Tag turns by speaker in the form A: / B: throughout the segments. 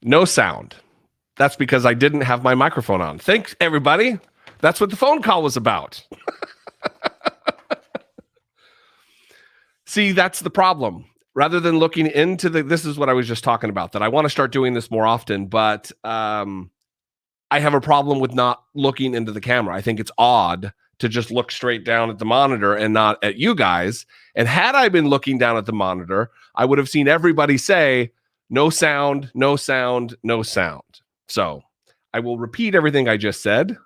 A: No sound. That's because I didn't have my microphone on. Thanks, everybody. That's what the phone call was about. See, that's the problem. Rather than looking into this is what I was just talking about, that I want to start doing this more often, but I have a problem with not looking into the camera. I think it's odd to just look straight down at the monitor and not at you guys. And had I been looking down at the monitor, I would have seen everybody say, no sound, no sound, no sound. So I will repeat everything I just said,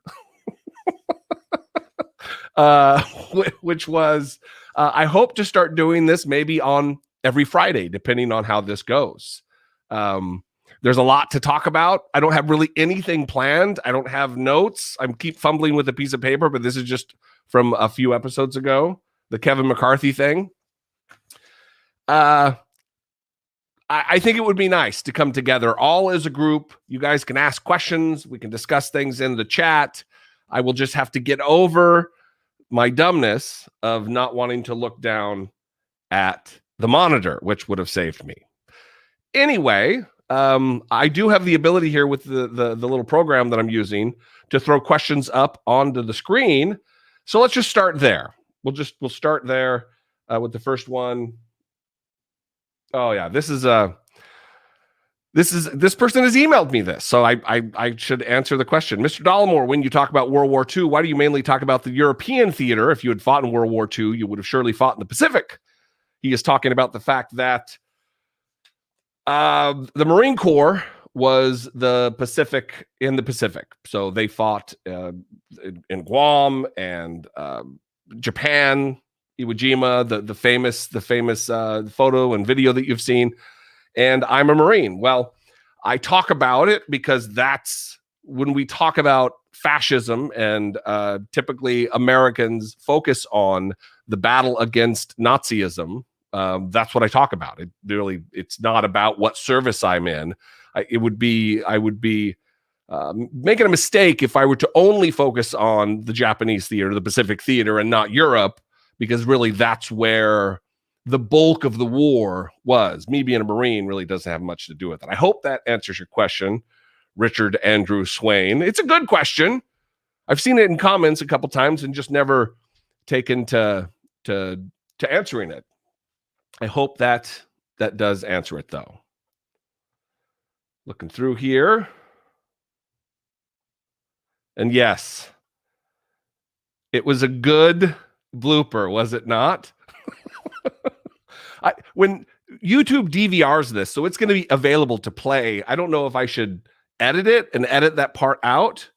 A: which was, I hope to start doing this maybe on every Friday, depending on how this goes. There's a lot to talk about. I don't have really anything planned. I don't have notes. I keep fumbling with a piece of paper, but this is just from a few episodes ago, the Kevin McCarthy thing. I think it would be nice to come together all as a group. You guys can ask questions. We can discuss things in the chat. I will just have to get over my dumbness of not wanting to look down at the monitor, which would have saved me. Anyway, I do have the ability here with the little program that I'm using to throw questions up onto the screen. So let's just start there. We'll start there with the first one. Oh yeah, this person has emailed me this, so I should answer the question. Mr. Dollemore, when you talk about World War II, why do you mainly talk about the European theater? If you had fought in World War II, you would have surely fought in the Pacific. He is talking about the fact that the Marine Corps was in the Pacific. So they fought in Guam and Japan, Iwo Jima, the famous photo and video that you've seen. And I'm a Marine. Well, I talk about it because that's when we talk about fascism, and typically Americans focus on the battle against Nazism. That's what I talk about. It's not about what service I'm in. I would be making a mistake if I were to only focus on the Japanese theater, the Pacific theater, and not Europe, because really that's where the bulk of the war was. Me being a Marine really doesn't have much to do with it. I hope that answers your question, Richard Andrew Swain. It's a good question. I've seen it in comments a couple times and just never taken to answering it. I hope that does answer it, though. Looking through here. And yes, it was a good blooper, was it not? When YouTube DVRs this, so it's going to be available to play, I don't know if I should edit it and edit that part out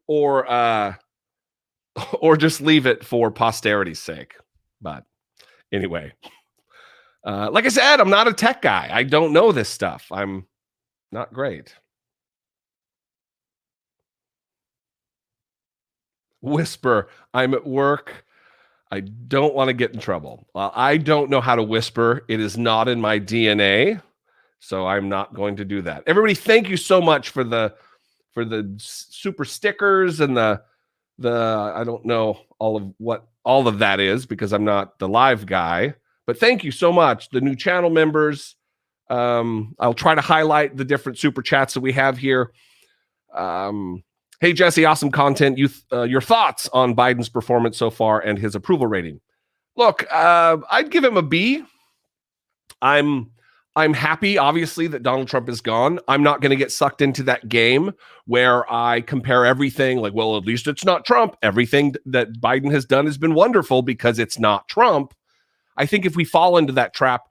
A: or just leave it for posterity's sake. But anyway, like I said, I'm not a tech guy. I don't know this stuff. I'm not great. Whisper, I'm at work. I don't want to get in trouble. Well, I don't know how to whisper. It is not in my DNA, so I'm not going to do that. Everybody, thank you so much for the super stickers and the I don't know all of that is, because I'm not the live guy. But thank you so much, the new channel members. I'll try to highlight the different super chats that we have here. Hey, Jesse, awesome content. Your thoughts on Biden's performance so far and his approval rating? Look, I'd give him a B. I'm happy, obviously, that Donald Trump is gone. I'm not going to get sucked into that game where I compare everything like, well, at least it's not Trump. Everything that Biden has done has been wonderful because it's not Trump. I think if we fall into that trap,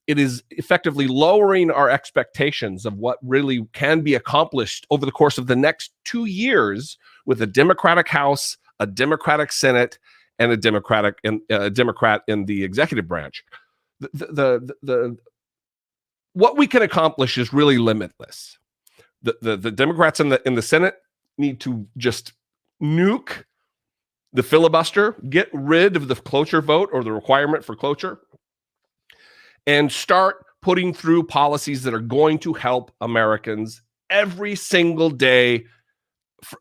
A: it is effectively lowering our expectations of what really can be accomplished over the course of the next 2 years with a Democratic House, a Democratic Senate, and a Democrat in the executive branch. What we can accomplish is really limitless. The Democrats in the Senate need to just nuke the filibuster, get rid of the cloture vote or the requirement for cloture, and start putting through policies that are going to help Americans every single day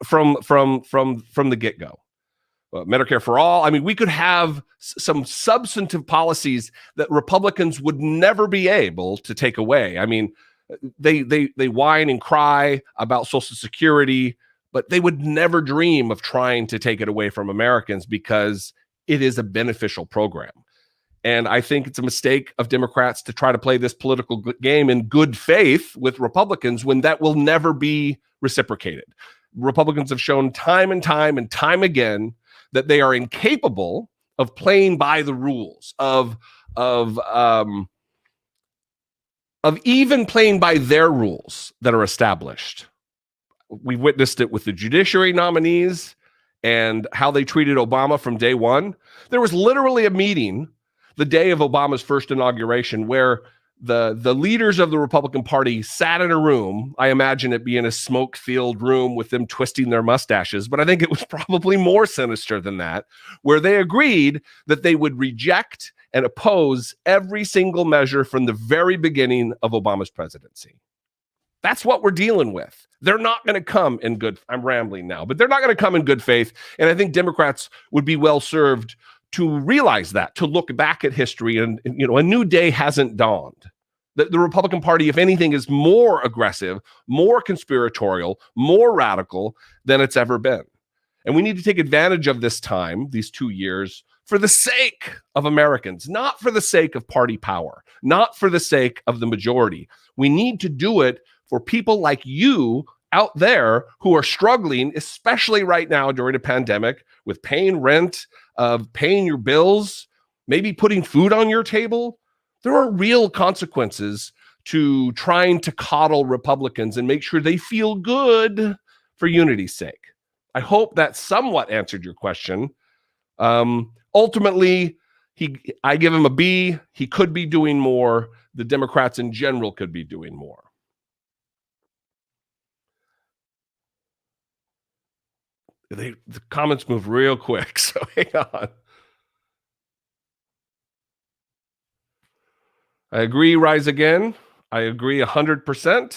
A: from the get-go. Medicare for all. I mean, we could have some substantive policies that Republicans would never be able to take away. I mean, They whine and cry about Social Security, but they would never dream of trying to take it away from Americans because it is a beneficial program. And I think it's a mistake of Democrats to try to play this political game in good faith with Republicans when that will never be reciprocated. Republicans have shown time and time again that they are incapable of playing by the rules, of even playing by their rules that are established. We witnessed it with the judiciary nominees and how they treated Obama from day one. There was literally a meeting the day of Obama's first inauguration where the leaders of the Republican Party sat in a room. I imagine it being a smoke-filled room with them twisting their mustaches, but I think it was probably more sinister than that, where they agreed that they would reject and oppose every single measure from the very beginning of Obama's presidency. That's what we're dealing with. They're not going to come in good. I'm rambling now, but they're not going to come in good faith. And I think Democrats would be well served to realize that, to look back at history and a new day hasn't dawned. The Republican Party, if anything, is more aggressive, more conspiratorial, more radical than it's ever been. And we need to take advantage of this time, these 2 years, for the sake of Americans, not for the sake of party power, not for the sake of the majority. We need to do it for people like you out there who are struggling, especially right now during a pandemic, with paying rent, of paying your bills, maybe putting food on your table. There are real consequences to trying to coddle Republicans and make sure they feel good for unity's sake. I hope that somewhat answered your question. Ultimately, I give him a B. He could be doing more. The Democrats in general could be doing more. The comments move real quick, so hang on. I agree, rise again. I agree 100%.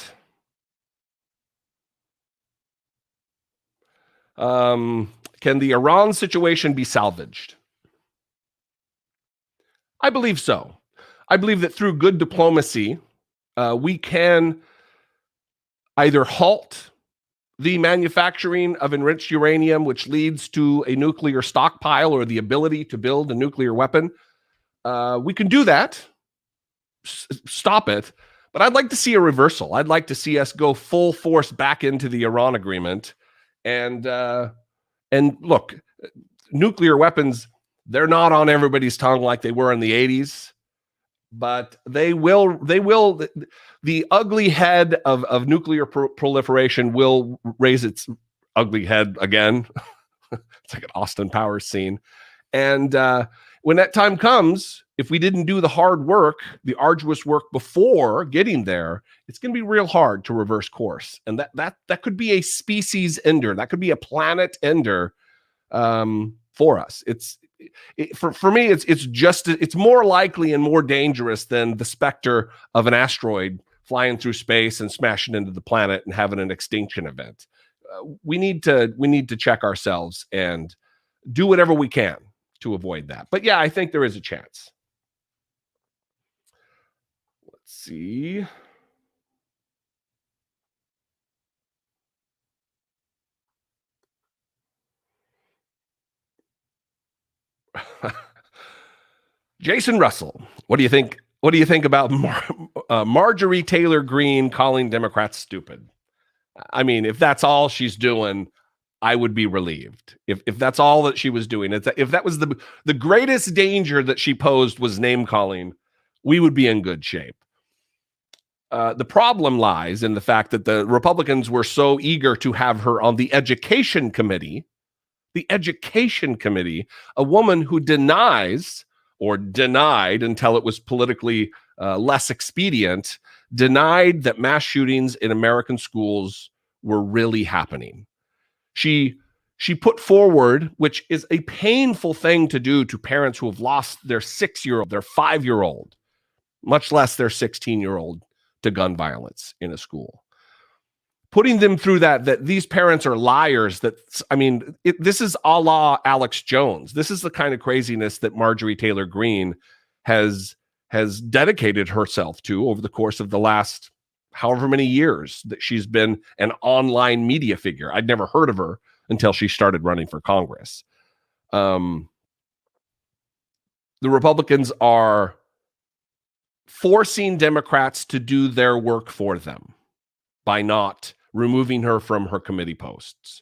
A: Can the Iran situation be salvaged? I believe so. I believe that through good diplomacy, we can either halt the manufacturing of enriched uranium, which leads to a nuclear stockpile or the ability to build a nuclear weapon. We can do that, stop it, but I'd like to see a reversal. I'd like to see us go full force back into the Iran agreement. And look, nuclear weapons, they're not on everybody's tongue like they were in the 80s, but they will, the ugly head of nuclear proliferation will raise its ugly head again. It's like an Austin Powers scene. And when that time comes, if we didn't do the hard work, the arduous work before getting there, it's going to be real hard to reverse course. And that could be a species ender. That could be a planet ender for us. For me, it's more likely and more dangerous than the specter of an asteroid flying through space and smashing into the planet and having an extinction event. We need to check ourselves and do whatever we can to avoid that. But yeah, I think there is a chance. Let's see. Jason Russell, what do you think? What do you think about Marjorie Taylor Greene calling Democrats stupid? I mean, if that's all she's doing, I would be relieved. If that's all that she was doing, if that was the greatest danger that she posed was name calling, we would be in good shape. The problem lies in the fact that the Republicans were so eager to have her on the education committee, a woman who denies or denied until it was politically less expedient, denied that mass shootings in American schools were really happening. She put forward, which is a painful thing to do to parents who have lost their 6-year-old, their 5-year-old, much less their 16-year-old to gun violence in a school. Putting them through that these parents are liars. This is a la Alex Jones. This is the kind of craziness that Marjorie Taylor Greene has dedicated herself to over the course of the last, however many years that she's been an online media figure. I'd never heard of her until she started running for Congress. The Republicans are forcing Democrats to do their work for them by not removing her from her committee posts.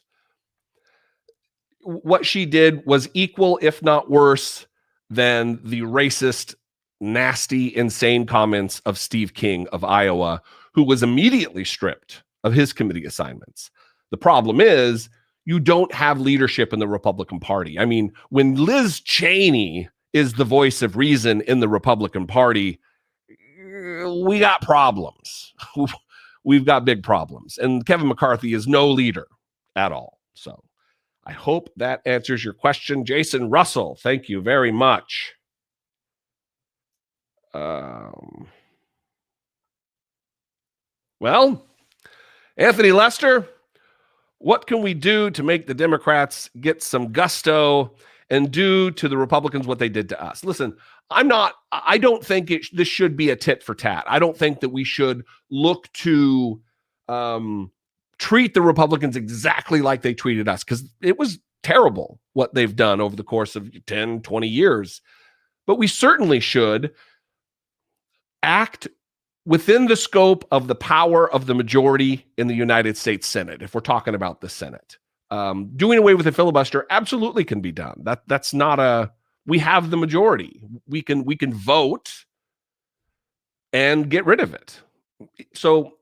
A: What she did was equal, if not worse, than the racist, nasty, insane comments of Steve King of Iowa, who was immediately stripped of his committee assignments. The problem is you don't have leadership in the Republican Party. I mean, when Liz Cheney is the voice of reason in the Republican Party, we got problems. We've got big problems. And Kevin McCarthy is no leader at all. So I hope that answers your question. Jason Russell, thank you very much. Well, Anthony Lester, what can we do to make the Democrats get some gusto and do to the Republicans what they did to us? Listen, I don't think this should be a tit for tat. I don't think that we should look to treat the Republicans exactly like they treated us, because it was terrible what they've done over the course of 10, 20 years. But we certainly should act within the scope of the power of the majority in the United States Senate, if we're talking about the Senate. Doing away with the filibuster absolutely can be done. That's not we have the majority. We can vote and get rid of it. So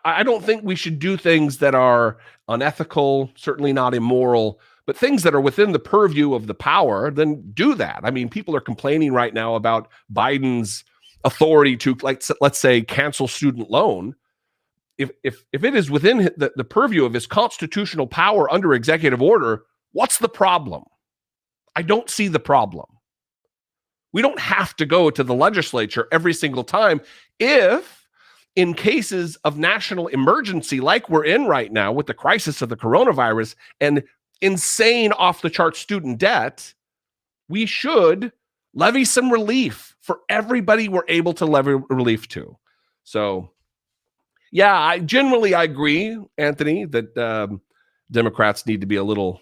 A: I don't think we should do things that are unethical, certainly not immoral, but things that are within the purview of the power, then do that. I mean, people are complaining right now about Biden's authority to, like, let's say, cancel student loan. If it is within the purview of his constitutional power under executive order, what's the problem? I don't see the problem. We don't have to go to the legislature every single time if, in cases of national emergency like we're in right now with the crisis of the coronavirus and insane off-the-chart student debt, we should levy some relief for everybody we're able to levy relief to. So, yeah, I agree, Anthony, that Democrats need to be a little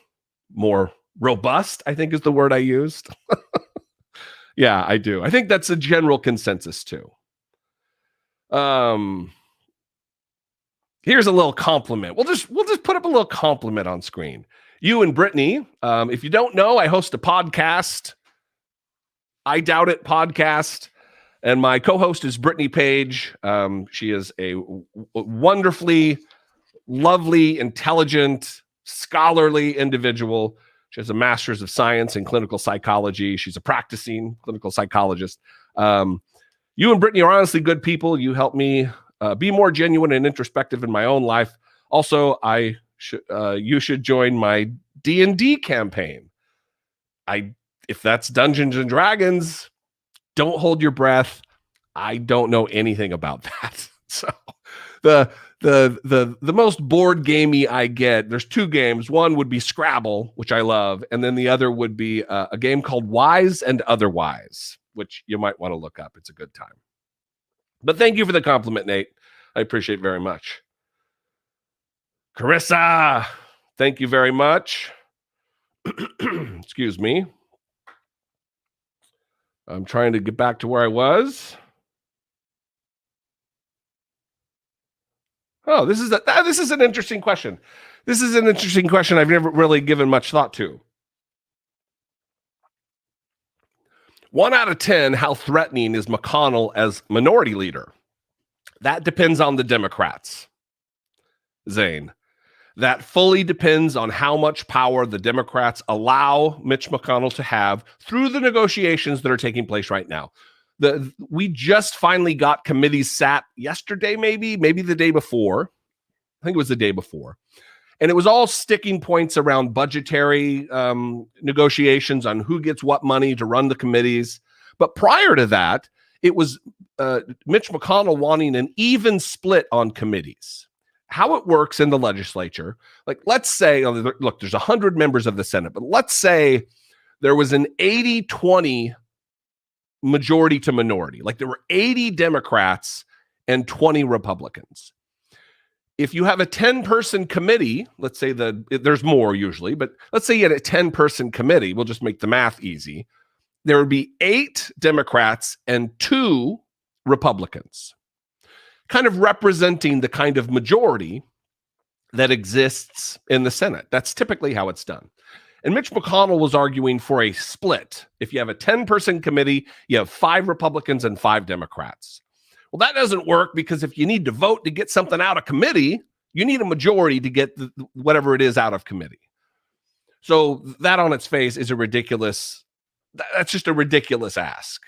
A: more robust, I think is the word I used. Yeah, I do. I think that's a general consensus too. Here's a little compliment. We'll just put up a little compliment on screen. You and Brittany, if you don't know, I host a podcast, I Doubt It podcast, and my co-host is Brittany Page. She is a wonderfully lovely, intelligent, scholarly individual. She has a master's of science in clinical psychology. She's a practicing clinical psychologist. You and Brittany are honestly good people. You help me be more genuine and introspective in my own life. Also, you should join my D&D campaign. If that's Dungeons and Dragons, don't hold your breath. I don't know anything about that. So the most board gamey I get, there's two games. One would be Scrabble, which I love, and then the other would be a game called Wise and Otherwise, which you might want to look up. It's a good time. But thank you for the compliment, Nate. I appreciate it very much. Carissa, thank you very much. Excuse me. I'm trying to get back to where I was. Oh, this is an interesting question. This is an interesting question I've never really given much thought to. 1 out of 10, how threatening is McConnell as minority leader? That depends on the Democrats, Zane. That fully depends on how much power the Democrats allow Mitch McConnell to have through the negotiations that are taking place right now. We just finally got committees sat yesterday, maybe the day before. I think it was the day before. And it was all sticking points around budgetary negotiations on who gets what money to run the committees. But prior to that, it was Mitch McConnell wanting an even split on committees. How it works in the legislature, like let's say, look, there's 100 members of the Senate, but let's say there was an 80-20 majority to minority. Like there were 80 Democrats and 20 Republicans. If you have a 10-person committee, let's say there's more usually, but let's say you had a 10-person committee, we'll just make the math easy. There would be 8 Democrats and 2 Republicans, kind of representing the kind of majority that exists in the Senate. That's typically how it's done. And Mitch McConnell was arguing for a split. If you have a 10-person committee, you have 5 Republicans and 5 Democrats. Well, that doesn't work because if you need to vote to get something out of committee, you need a majority to get whatever it is out of committee. So that on its face is that's just a ridiculous ask.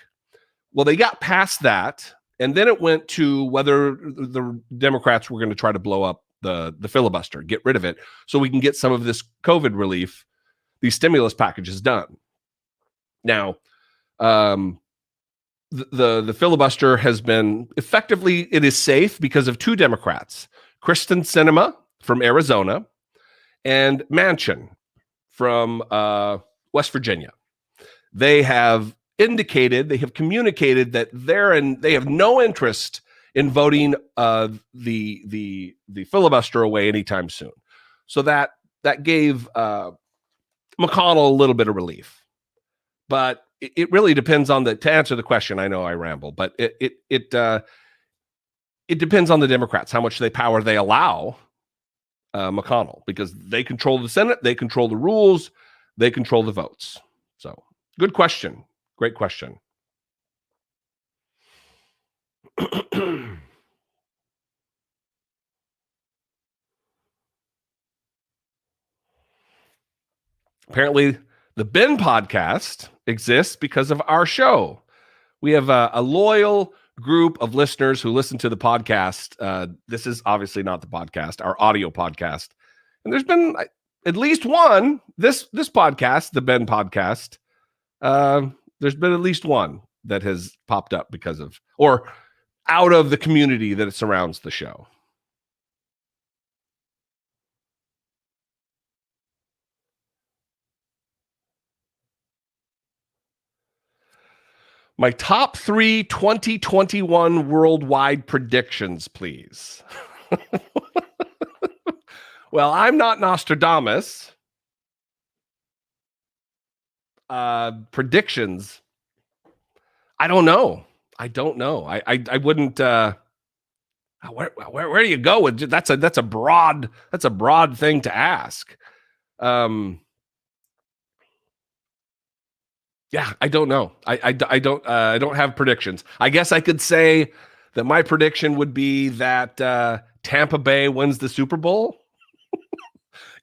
A: Well, they got past that, and then it went to whether the Democrats were going to try to blow up the filibuster, get rid of it, so we can get some of this COVID relief, these stimulus packages done. Now, the filibuster has been effectively, it is safe because of 2 Democrats, Kristen Sinema from Arizona and Manchin from West Virginia. They have communicated that they have no interest in voting the filibuster away anytime soon. So that gave McConnell a little bit of relief. But it really depends on to answer the question. I know I ramble, but it depends on the Democrats, how much power they allow McConnell, because they control the Senate, they control the rules, they control the votes. So good question. Great question. Apparently, the Ben podcast exists because of our show. We have a loyal group of listeners who listen to the podcast. This is obviously not the podcast, our audio podcast. And there's been at least one, this podcast, the Ben podcast, there's been at least one that has popped up because of, or out of the community that surrounds the show. My top 3 2021 worldwide predictions, please. Well, I'm not Nostradamus. Predictions. I don't know. I wouldn't. Where do you go with that's a broad thing to ask. Yeah, I don't know. I don't have predictions. I guess I could say that my prediction would be that Tampa Bay wins the Super Bowl,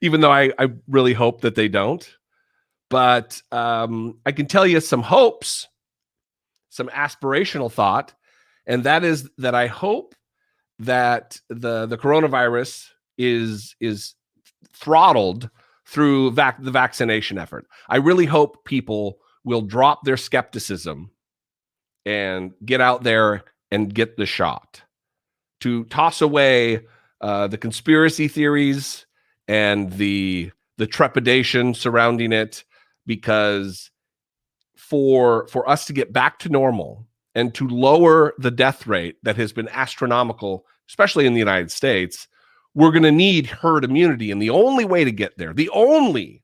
A: even though I really hope that they don't. But I can tell you some hopes, some aspirational thought, and that is that I hope that the coronavirus is throttled through the vaccination effort. I really hope people will drop their skepticism and get out there and get the shot, to toss away the conspiracy theories and the trepidation surrounding it, because for us to get back to normal and to lower the death rate that has been astronomical, especially in the United States, we're going to need herd immunity. And the only way to get there, the only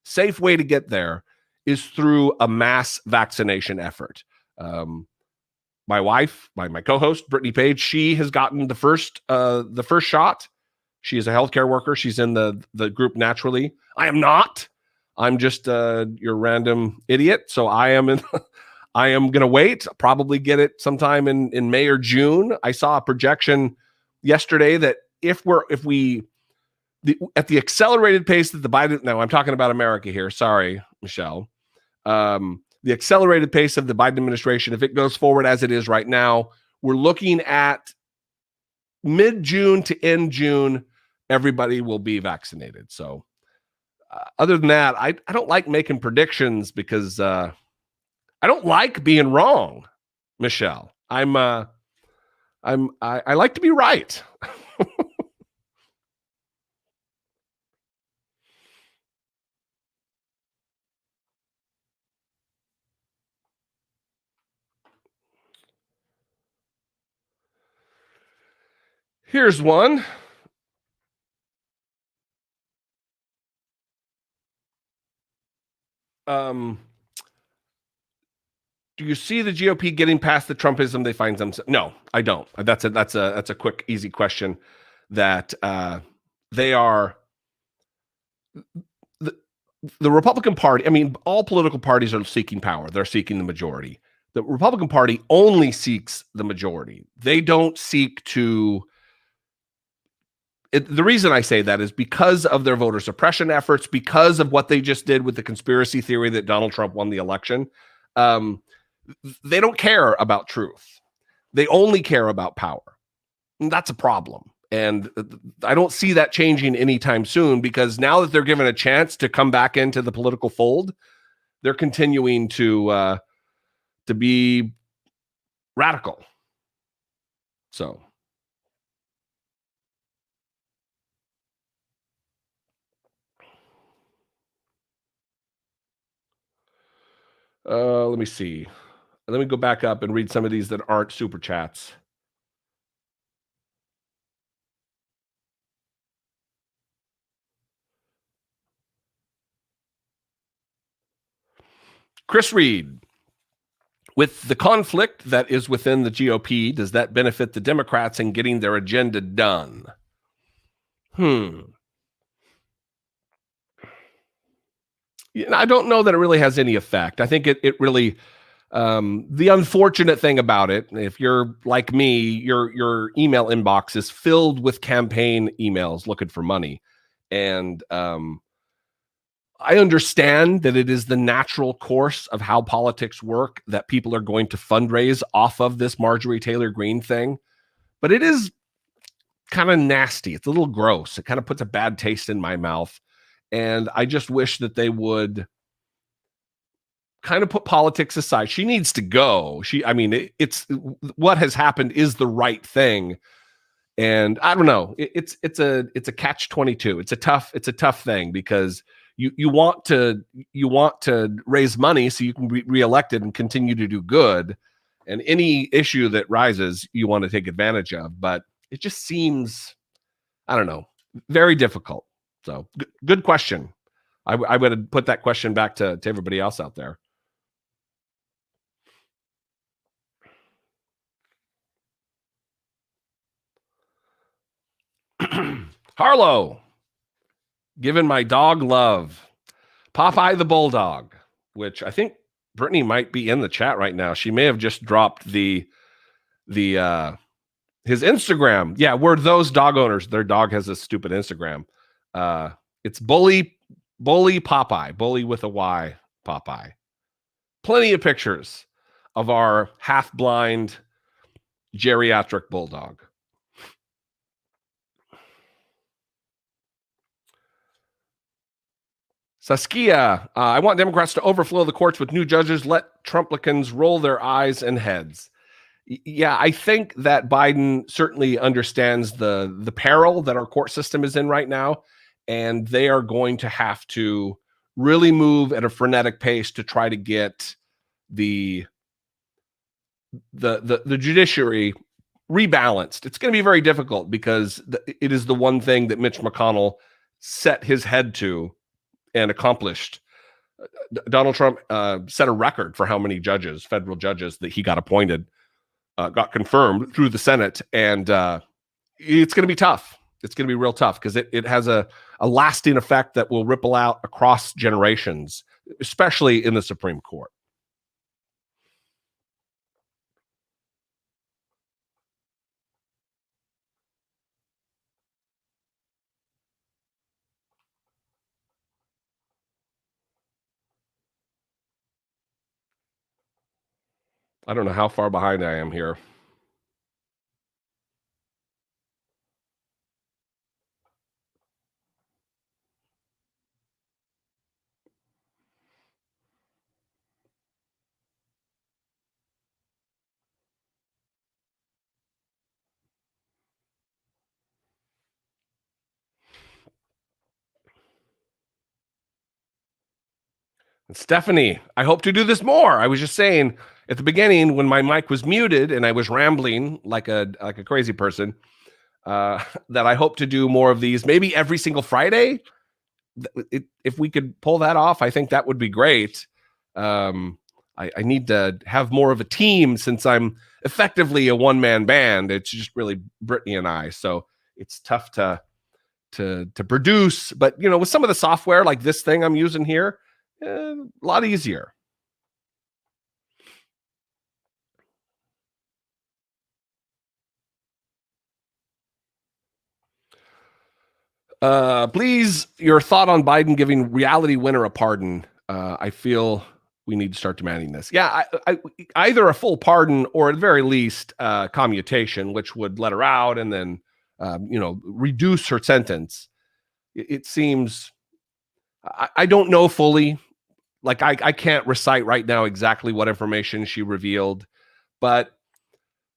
A: safe way to get there, is through a mass vaccination effort. My wife, my co-host, Brittany Page, she has gotten the first shot. She is a healthcare worker. She's in the group naturally. I am not. I'm just your random idiot. So I am going to wait. I'll probably get it sometime in May or June. I saw a projection yesterday that at the accelerated pace that the Biden, now I'm talking about America here. Sorry, Michelle. The accelerated pace of the Biden administration, if it goes forward as it is right now, we're looking at mid-June to end June, everybody will be vaccinated. So other than that, I don't like making predictions because I don't like being wrong, Michelle. I like to be right. Here's one. Do you see the GOP getting past the Trumpism they find themselves? No, I don't. That's a quick, easy question. That they are the, the Republican Party. I mean, all political parties are seeking power. They're seeking the majority. The Republican Party only seeks the majority. They don't seek to. The reason I say that is because of their voter suppression efforts, because of what they just did with the conspiracy theory that Donald Trump won the election. They don't care about truth. They only care about power. And that's a problem. And I don't see that changing anytime soon, because now that they're given a chance to come back into the political fold, they're continuing to be radical. So let me see. Let me go back up and read some of these that aren't super chats. Chris Reed. With the conflict that is within the GOP, does that benefit the Democrats in getting their agenda done? I don't know that it really has any effect. I think it really, the unfortunate thing about it, if you're like me, your email inbox is filled with campaign emails looking for money. And I understand that it is the natural course of how politics work, that people are going to fundraise off of this Marjorie Taylor Greene thing, but it is kind of nasty. It's a little gross. It kind of puts a bad taste in my mouth. And I just wish that they would kind of put politics aside. She needs to go. It's what has happened is the right thing. And I don't know. It's a catch-22. It's a tough thing, because you want to raise money so you can be reelected and continue to do good. And any issue that rises, you want to take advantage of. But it just seems, I don't know, very difficult. So good question. I would put that question back to everybody else out there. Harlow, giving my dog love. Popeye the Bulldog, which I think Brittany might be in the chat right now. She may have just dropped his Instagram. Yeah, we're those dog owners. Their dog has a stupid Instagram. It's Bully Popeye, Bully with a Y Popeye. Plenty of pictures of our half-blind geriatric bulldog. Saskia, I want Democrats to overflow the courts with new judges. Let Trumplicans roll their eyes and heads. Yeah, I think that Biden certainly understands the peril that our court system is in right now, and they are going to have to really move at a frenetic pace to try to get the judiciary rebalanced. It's going to be very difficult, because it is the one thing that Mitch McConnell set his head to and accomplished. Donald Trump set a record for how many federal judges that he got appointed, got confirmed through the Senate. And it's going to be tough. It's going to be real tough, because it has a lasting effect that will ripple out across generations, especially in the Supreme Court. I don't know how far behind I am here. And Stephanie, I hope to do this more. I was just saying at the beginning, when my mic was muted and I was rambling like a crazy person, that I hope to do more of these, maybe every single Friday. If we could pull that off, I think that would be great. I need to have more of a team since I'm effectively a one-man band. It's just really Brittany and I, so it's tough to produce. But with some of the software like this thing I'm using here, a lot easier. Please, your thought on Biden giving reality winner a pardon. I feel we need to start demanding this. Yeah, either a full pardon or at the very least commutation, which would let her out and then reduce her sentence. It seems I don't know fully. Like I can't recite right now exactly what information she revealed, but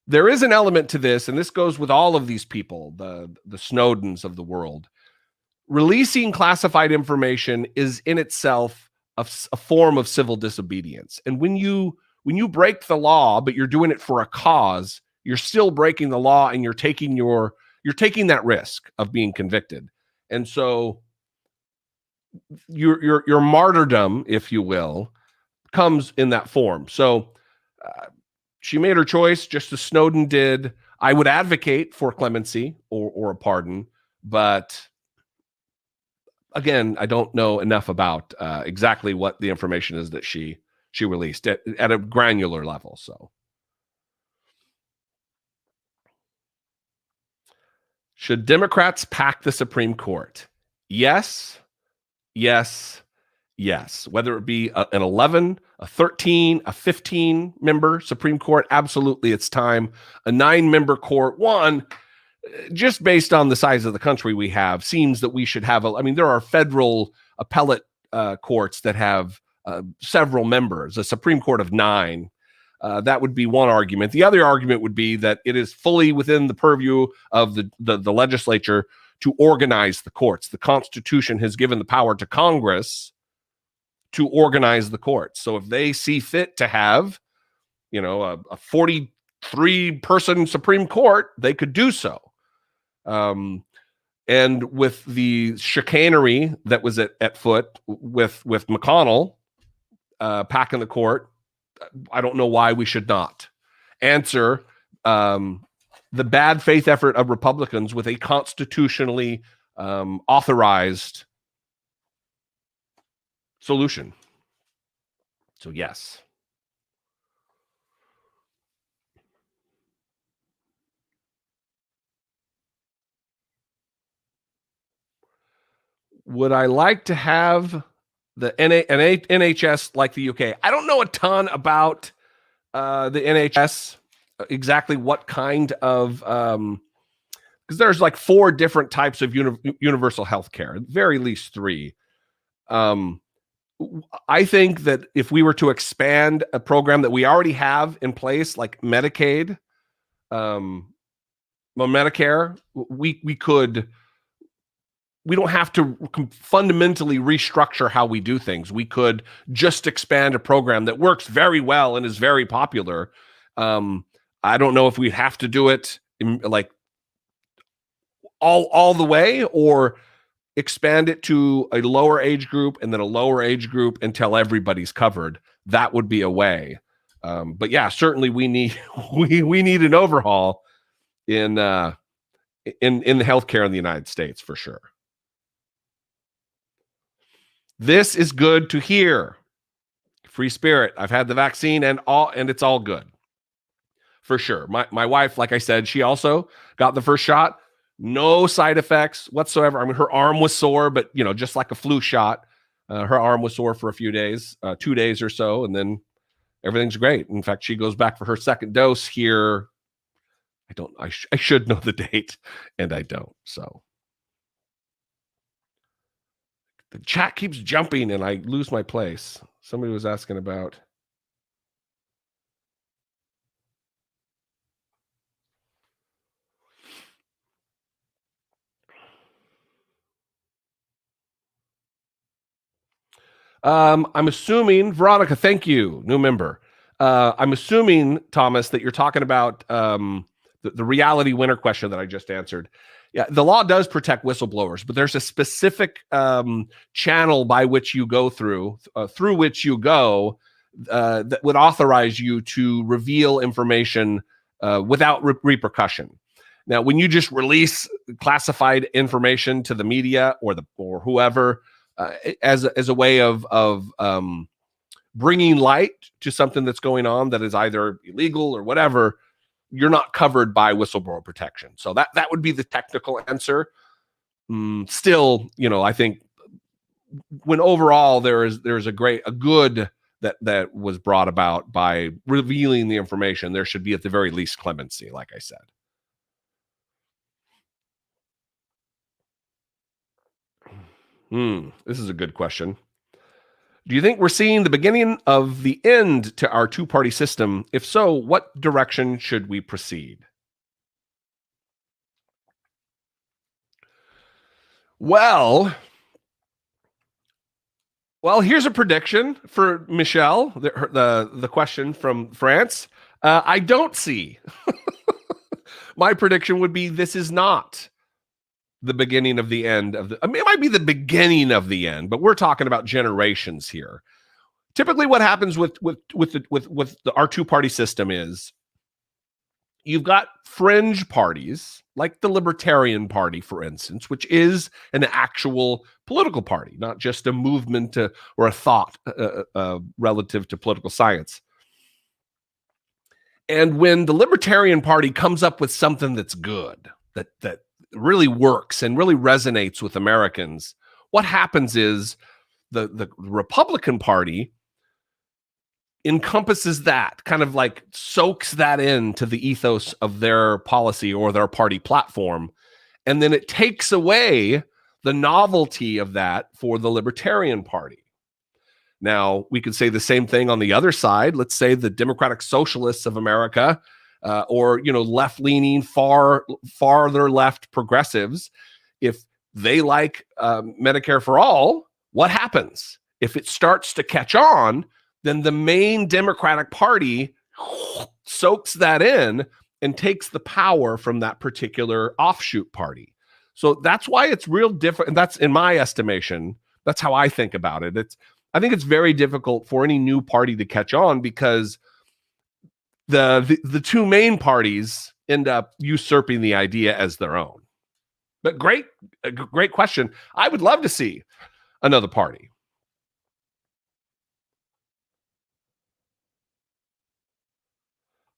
A: there is an element to this, and this goes with all of these people, the Snowdens of the world. Releasing classified information is in itself a form of civil disobedience. And when you break the law, but you're doing it for a cause, you're still breaking the law, and you're taking that risk of being convicted. And so your martyrdom, if you will, comes in that form. So she made her choice, just as Snowden did. I would advocate for clemency or a pardon, but again, I don't know enough about exactly what the information is that she released at a granular level. So, should Democrats pack the Supreme Court? Yes, yes, yes. Whether it be an 11, a 13, a 15 member Supreme Court, absolutely, it's time. A 9-member court, just based on the size of the country we have, seems that we should have there are federal appellate courts that have several members, a Supreme Court of 9. That would be one argument. The other argument would be that it is fully within the purview of the legislature to organize the courts. The Constitution has given the power to Congress to organize the courts. So if they see fit to have, a 43-person Supreme Court, they could do so. And with the chicanery that was at foot with McConnell packing the court, I don't know why we should not answer the bad faith effort of Republicans with a constitutionally authorized solution. So yes. Would I like to have the NHS like the UK? I don't know a ton about the NHS, exactly what kind of, because there's like 4 different types of universal health care, at very least 3. I think that if we were to expand a program that we already have in place, like Medicaid, Medicare, we don't have to fundamentally restructure how we do things. We could just expand a program that works very well and is very popular. I don't know if we'd have to do it like all the way, or expand it to a lower age group and then a lower age group until everybody's covered. That would be a way. But yeah, certainly we need we need an overhaul in the healthcare in the United States for sure. This is good to hear. Free spirit. I've had the vaccine and it's all good. For sure. My wife, like I said, she also got the first shot. No side effects whatsoever. I mean, her arm was sore, but just like a flu shot, her arm was sore for a few days, 2 days or so, and then everything's great. In fact, she goes back for her second dose here. I should know the date, and I don't. So the chat keeps jumping, and I lose my place. Somebody was asking about. I'm assuming, Veronica, thank you, new member. I'm assuming, Thomas, that you're talking about the reality winner question that I just answered. Yeah, the law does protect whistleblowers, but there's a specific channel by which you go through which you go that would authorize you to reveal information without repercussion. Now, when you just release classified information to the media or whoever as a way of bringing light to something that's going on that is either illegal or whatever, you're not covered by whistleblower protection. So that would be the technical answer. Still, I think when overall there's a good that was brought about by revealing the information, there should be at the very least clemency, like I said. This is a good question. Do you think we're seeing the beginning of the end to our two-party system? If so, what direction should we proceed? Well, here's a prediction for Michelle, the question from France. I don't see. My prediction would be this is not the beginning of the end of the. I mean, it might be the beginning of the end, but we're talking about generations here. Typically, what happens with our two-party system is you've got fringe parties like the Libertarian Party, for instance, which is an actual political party, not just a movement or a thought relative to political science. And when the Libertarian Party comes up with something that's good, that really works and really resonates with Americans, what happens is the Republican Party encompasses that, kind of like soaks that into the ethos of their policy or their party platform. And then it takes away the novelty of that for the Libertarian Party. Now, we could say the same thing on the other side. Let's say the Democratic Socialists of America, or left-leaning, farther left progressives, if they like Medicare for all, what happens? If it starts to catch on, then the main Democratic Party soaks that in and takes the power from that particular offshoot party. So that's why it's real different. And that's, in my estimation, that's how I think about it. I think it's very difficult for any new party to catch on because the two main parties end up usurping the idea as their own. But great question. I would love to see another party.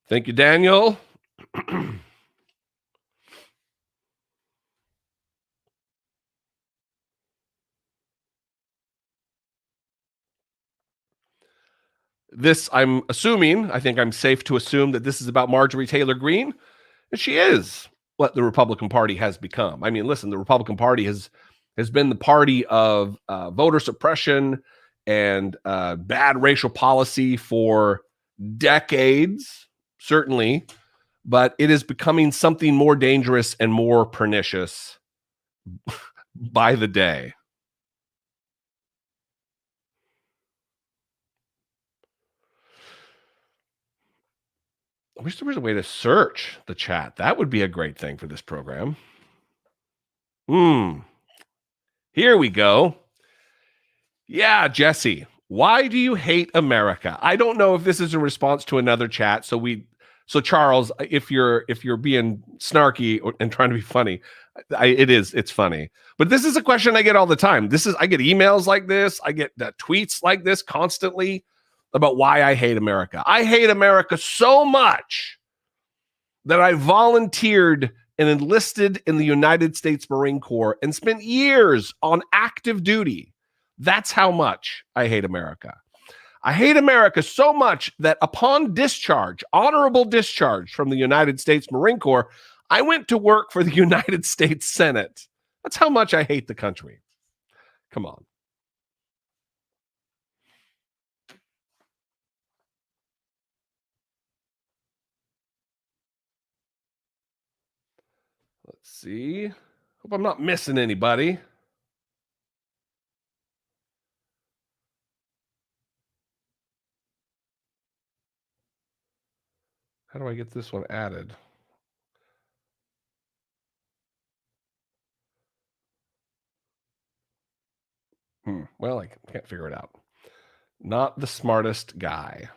A: Thank you, Daniel. This, I'm assuming, I think I'm safe to assume that this is about Marjorie Taylor Greene. And she is what the Republican Party has become. I mean, listen, the Republican Party has been the party of voter suppression and bad racial policy for decades, certainly, but it is becoming something more dangerous and more pernicious by the day. I wish there was a way to search the chat. That would be a great thing for this program. Here we go. Yeah, Jesse, why do you hate America? I don't know if this is a response to another chat. So Charles, if you're being snarky and trying to be funny, it's funny. But this is a question I get all the time. I get emails like this. I get tweets like this constantly about why I hate America. I hate America so much that I volunteered and enlisted in the United States Marine Corps and spent years on active duty. That's how much I hate America. I hate America so much that upon discharge, honorable discharge from the United States Marine Corps, I went to work for the United States Senate. That's how much I hate the country. Come on. Let's see. Hope I'm not missing anybody. How do I get this one added? Well, I can't figure it out. Not the smartest guy.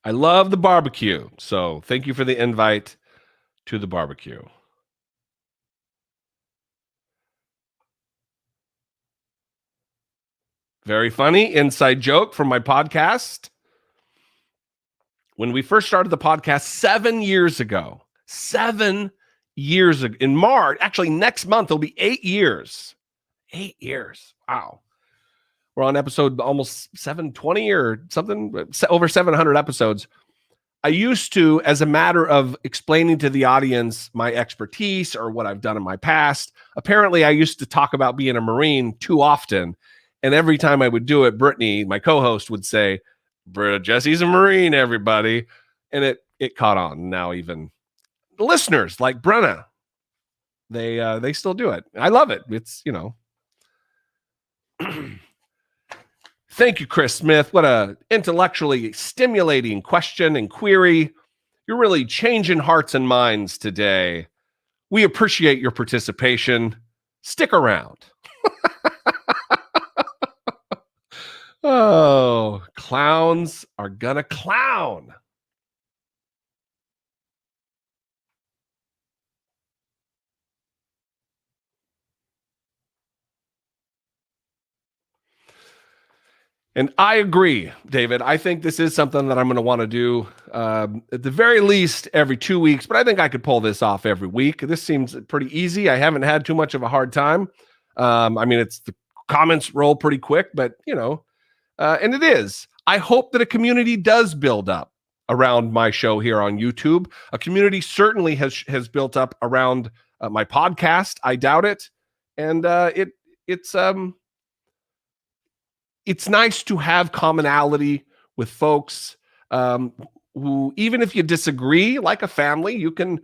A: I love the barbecue. So thank you for the invite to the barbecue. Very funny inside joke from my podcast. When we first started the podcast 7 years ago, in March, actually next month, it'll be 8 years. 8 years. Wow. We're on episode almost 720 or something, over 700 episodes. I used to, as a matter of explaining to the audience my expertise or what I've done in my past, apparently I used to talk about being a Marine too often. And every time I would do it, Brittany, my co-host, would say, Jesse's a Marine, everybody. And it caught on. Now even listeners like Brenna, they still do it. I love it. It's, Thank you, Chris Smith. What a intellectually stimulating question and query. You're really changing hearts and minds today. We appreciate your participation. Stick around. Oh, clowns are gonna clown. And I agree, David. I think this is something that I'm going to want to do at the very least every 2 weeks, but I think I could pull this off every week. This seems pretty easy. I haven't had too much of a hard time. It's the comments roll pretty quick, but and it is. I hope that a community does build up around my show here on YouTube. A community certainly has built up around my podcast. I doubt it, and it's nice to have commonality with folks who, even if you disagree, like a family, you can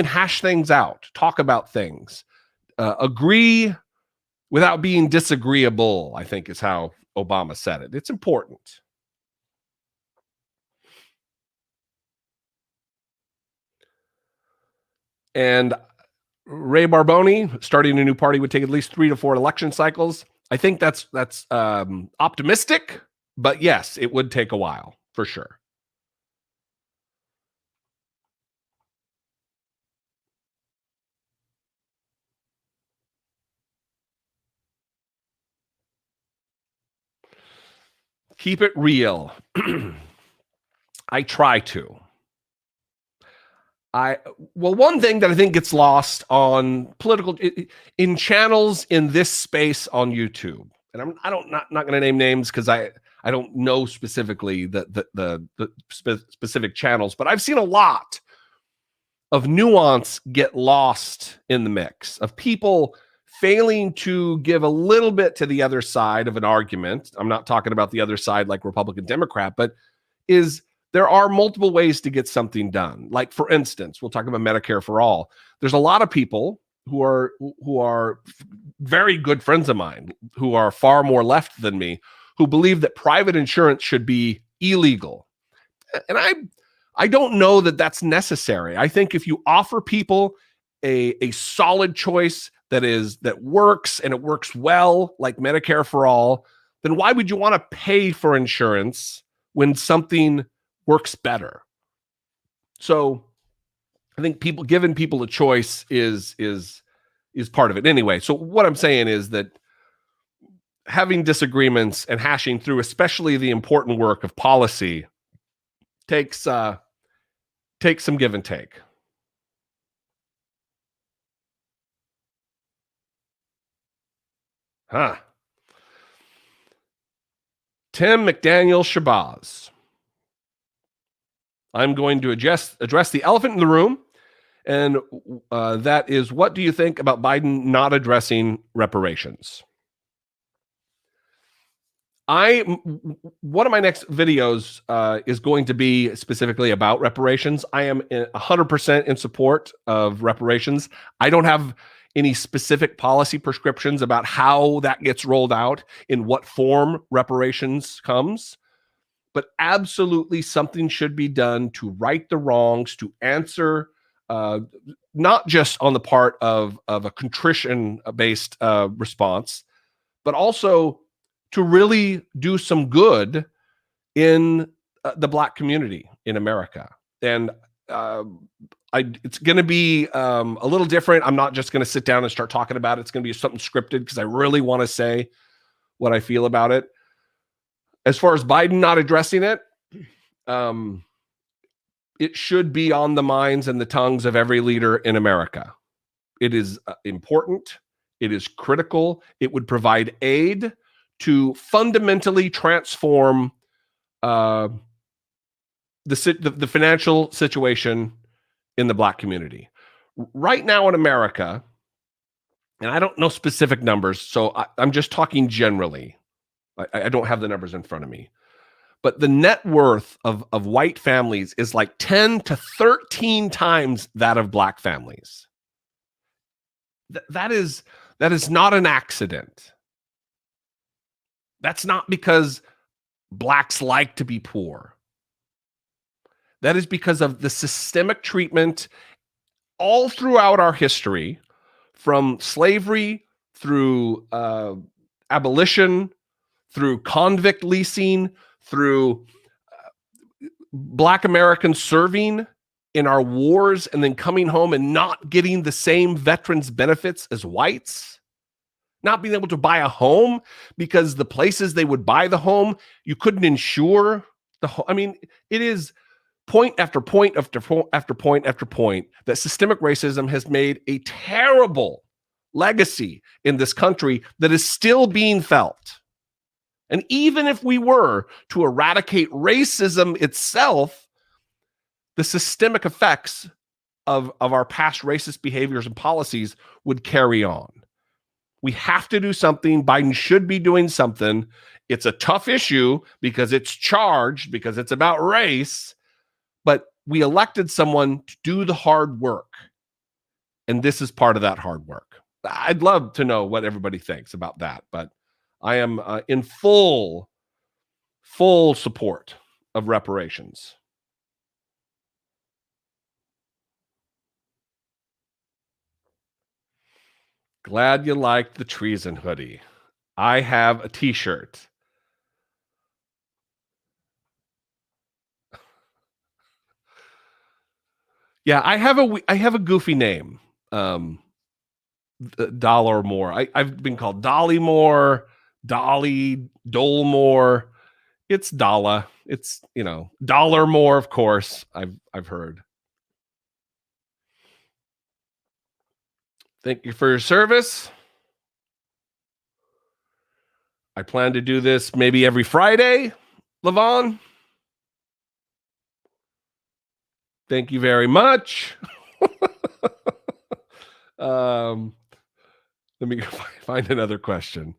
A: hash things out, talk about things, agree without being disagreeable, I think is how Obama said it. It's important. And Ray Barboni, starting a new party would take at least 3 to 4 election cycles. I think that's optimistic, but yes, it would take a while for sure. Keep it real. I try to. One thing that I think gets lost on political in channels in this space on YouTube, and I'm not going to name names because I don't know specifically the specific channels, but I've seen a lot of nuance get lost in the mix of people failing to give a little bit to the other side of an argument. I'm not talking about the other side like Republican, Democrat, but there are multiple ways to get something done. Like, for instance, we'll talk about Medicare for all. There's a lot of people who are very good friends of mine who are far more left than me, who believe that private insurance should be illegal. And I don't know that that's necessary. I think if you offer people a solid choice that works and it works well, like Medicare for all, then why would you want to pay for insurance when something works better? So I think giving people a choice is part of it anyway. So what I'm saying is that having disagreements and hashing through, especially the important work of policy, takes some give and take. Tim McDaniel Shabazz. I'm going to address the elephant in the room, and that is, what do you think about Biden not addressing reparations? One of my next videos is going to be specifically about reparations. I am 100% in support of reparations. I don't have any specific policy prescriptions about how that gets rolled out, in what form reparations comes. but absolutely something should be done to right the wrongs, to answer, not just on the part of a contrition-based response, but also to really do some good in the Black community in America. And it's going to be a little different. I'm not just going to sit down and start talking about it. It's going to be something scripted because I really want to say what I feel about it. As far as Biden not addressing it, it should be on the minds and the tongues of every leader in America. It is important. It is critical. It would provide aid to fundamentally transform the financial situation in the Black community. Right now in America, and I don't know specific numbers, so I'm just talking generally. I don't have the numbers in front of me. But the net worth of white families is like 10 to 13 times that of Black families. That is not an accident. That's not because Blacks like to be poor. That is because of the systemic treatment all throughout our history, from slavery through abolition, through convict leasing, through Black Americans serving in our wars and then coming home and not getting the same veterans benefits as whites, not being able to buy a home because the places they would buy the home, you couldn't insure the home. I mean, it is point after point after point after point after point that systemic racism has made a terrible legacy in this country that is still being felt. And even if we were to eradicate racism itself, the systemic effects of our past racist behaviors and policies would carry on. We have to do something. Biden should be doing something. It's a tough issue because it's charged, because it's about race, but we elected someone to do the hard work. And this is part of that hard work. I'd love to know what everybody thinks about that, but I am in full support of reparations. Glad you liked the treason hoodie. I have a t-shirt. Yeah, I have a goofy name. Dollemore. I've been called Dollemore, Dolly, Dollemore. It's Dalla. It's, Dollemore, of course. I've heard. Thank you for your service. I plan to do this maybe every Friday, Levon. Thank you very much. Let me find another question.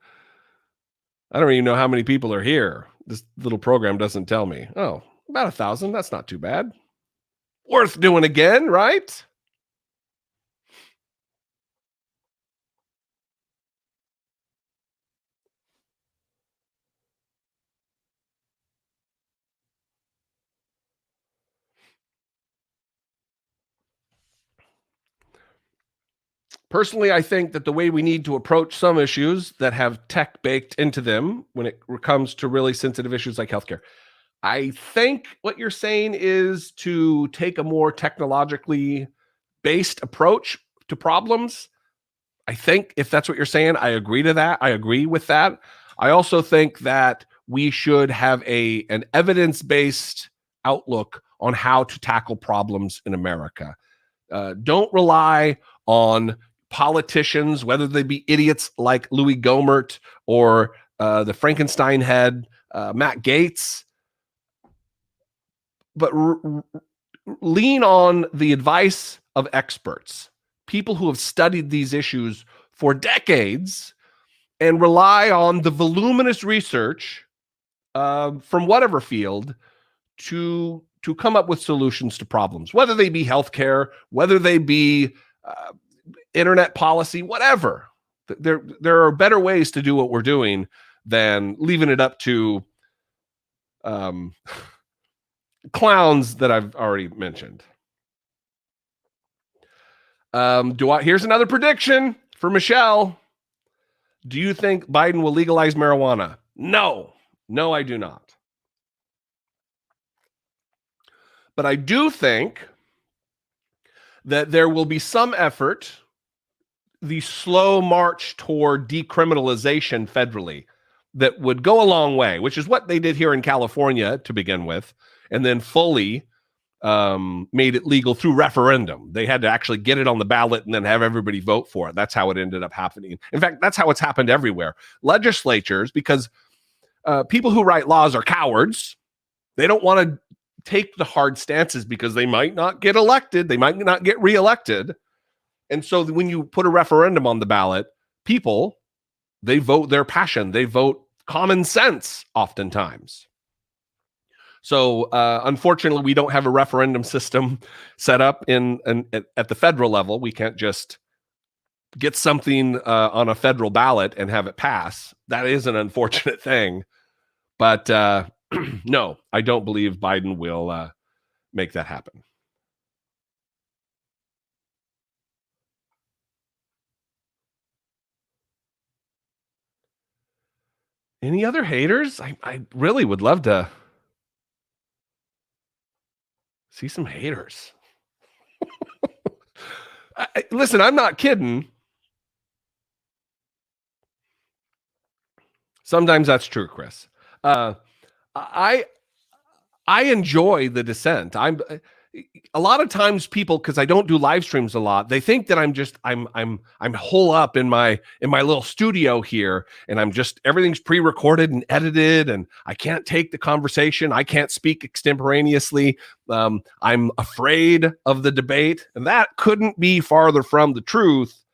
A: I don't even know how many people are here. This little program doesn't tell me. Oh, about 1,000. That's not too bad. Worth doing again, right? Personally, I think that the way we need to approach some issues that have tech baked into them when it comes to really sensitive issues like healthcare, I think what you're saying is to take a more technologically based approach to problems. I think if that's what you're saying, I agree to that. I agree with that. I also think that we should have an evidence-based outlook on how to tackle problems in America. Don't rely on politicians, whether they be idiots like Louis Gohmert or the Frankenstein head, Matt Gaetz, but lean on the advice of experts, people who have studied these issues for decades, and rely on the voluminous research from whatever field to come up with solutions to problems, whether they be healthcare, whether they be internet policy, whatever. There are better ways to do what we're doing than leaving it up to clowns that I've already mentioned. Here's another prediction for Michelle. Do you think Biden will legalize marijuana? No, I do not. But I do think that there will be some effort, the slow march toward decriminalization federally, that would go a long way, which is what they did here in California to begin with, and then fully made it legal through referendum. They had to actually get it on the ballot and then have everybody vote for it. That's how it ended up happening. In fact, that's how it's happened everywhere. Legislatures, because people who write laws are cowards. They don't want to take the hard stances because they might not get elected. They might not get reelected. And so when you put a referendum on the ballot, people, they vote their passion. They vote common sense oftentimes. So unfortunately, we don't have a referendum system set up at the federal level. We can't just get something on a federal ballot and have it pass. That is an unfortunate thing. But no, I don't believe Biden will make that happen. Any other haters? I really would love to see some haters. Listen, I'm not kidding. Sometimes that's true, Chris. I enjoy the dissent. A lot of times people, because I don't do live streams a lot, they think that I'm hole up in my little studio here, and everything's pre-recorded and edited, and I can't take the conversation. I can't speak extemporaneously. I'm afraid of the debate, and that couldn't be farther from the truth.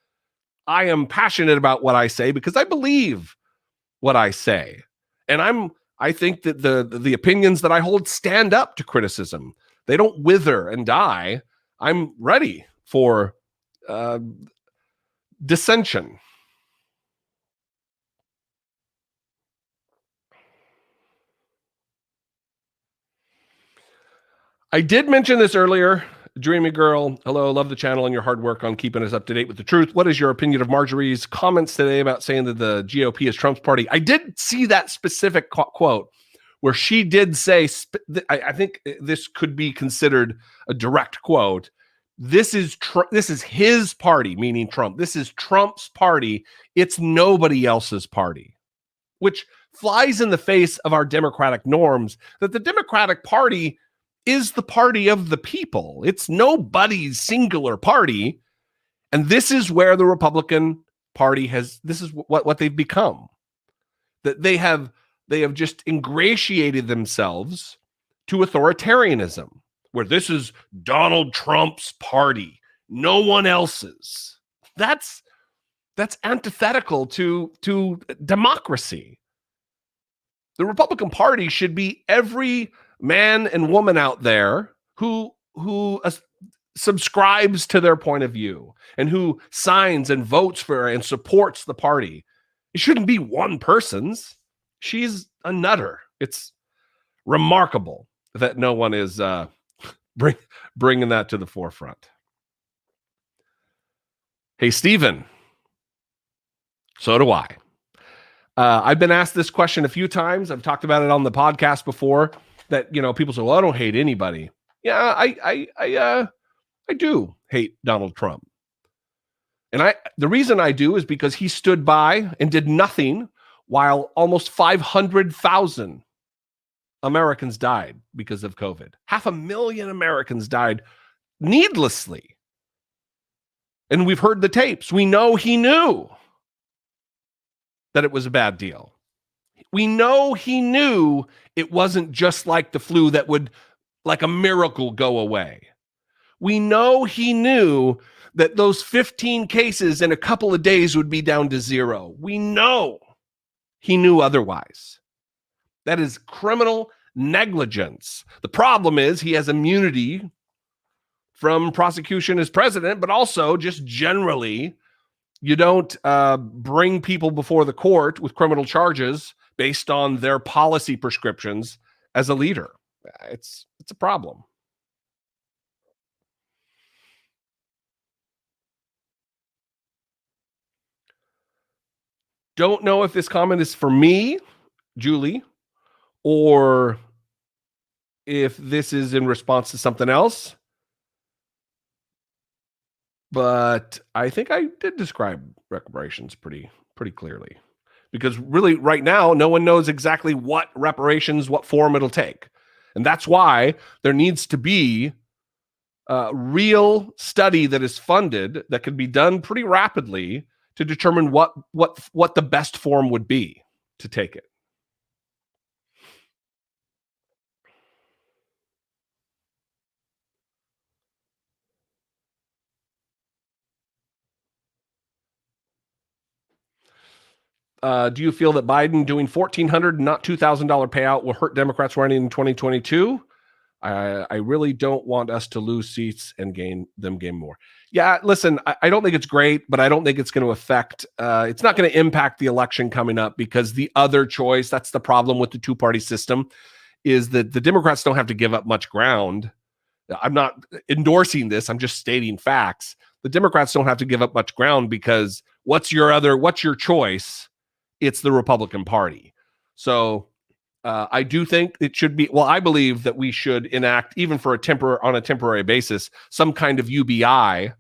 A: I am passionate about what I say because I believe what I say, and I think that the opinions that I hold stand up to criticism. They don't wither and die. I'm ready for dissension. I did mention this earlier. Dreamy Girl, hello, love the channel and your hard work on keeping us up to date with the truth. What is your opinion of Marjorie's comments today about saying that the GOP is Trump's party? I did see that specific quote where she did say, I think this could be considered a direct quote. This is his party, meaning Trump. This is Trump's party. It's nobody else's party, which flies in the face of our democratic norms, that the Democratic Party is the party of the people. It's nobody's singular party. And this is where the Republican Party this is what they've become. That they have just ingratiated themselves to authoritarianism, where this is Donald Trump's party, no one else's. That's antithetical to democracy. The Republican Party should be every man and woman out there who subscribes to their point of view and who signs and votes for and supports the party. It shouldn't be one person's. She's a nutter. It's remarkable that no one is bringing that to the forefront. Hey, Stephen. So do I. I've been asked this question a few times. I've talked about it on the podcast before. That people say, "Well, I don't hate anybody." Yeah, I do hate Donald Trump, and the reason I do is because he stood by and did nothing while almost 500,000 Americans died because of COVID. 500,000 Americans died needlessly. And we've heard the tapes. We know he knew that it was a bad deal. We know he knew it wasn't just like the flu that would, like a miracle, go away. We know he knew that those 15 cases in a couple of days would be down to zero. We know he knew otherwise. That is criminal negligence. The problem is he has immunity from prosecution as president, but also just generally, you don't bring people before the court with criminal charges based on their policy prescriptions as a leader. It's a problem. Don't know if this comment is for me, Julie, or if this is in response to something else. But I think I did describe reparations pretty clearly. Because really, right now, no one knows exactly what reparations, what form it'll take. And that's why there needs to be a real study that is funded that could be done pretty rapidly to determine what the best form would be to take it. Do you feel that Biden doing $1,400 and not $2,000 payout will hurt Democrats running in 2022? I really don't want us to lose seats and gain more. Yeah, listen, I don't think it's great, but I don't think it's going to affect, it's not going to impact the election coming up, because the other choice, that's the problem with the two-party system, is that the Democrats don't have to give up much ground. I'm not endorsing this, I'm just stating facts. The Democrats don't have to give up much ground, because what's your choice? It's the Republican Party. So I do think it should be, well, I believe that we should enact, even for on a temporary basis, some kind of UBI,